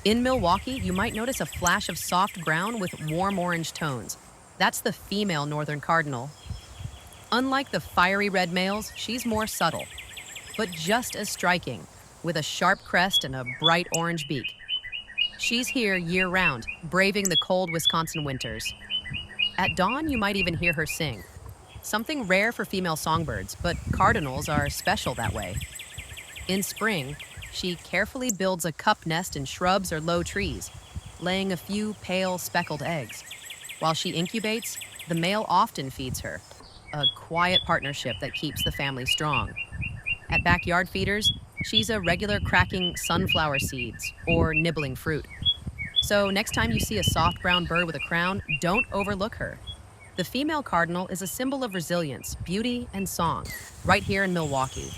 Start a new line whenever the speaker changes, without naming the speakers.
In Milwaukee, you might notice a flash of soft brown with warm orange tones. That's the female northern cardinal. Unlike the fiery red males, she's more subtle, but just as striking, with a sharp crest and a bright orange beak. She's here year-round, braving the cold Wisconsin winters. At dawn, you might even hear her sing. Something rare for female songbirds, but cardinals are special that way. In spring, she carefully builds a cup nest in shrubs or low trees, laying a few pale speckled eggs. While she incubates, the male often feeds her, a quiet partnership that keeps the family strong. At backyard feeders, she's a regular cracking sunflower seeds or nibbling fruit. So next time you see a soft brown bird with a crown, don't overlook her. The female cardinal is a symbol of resilience, beauty, and song, right here in Milwaukee.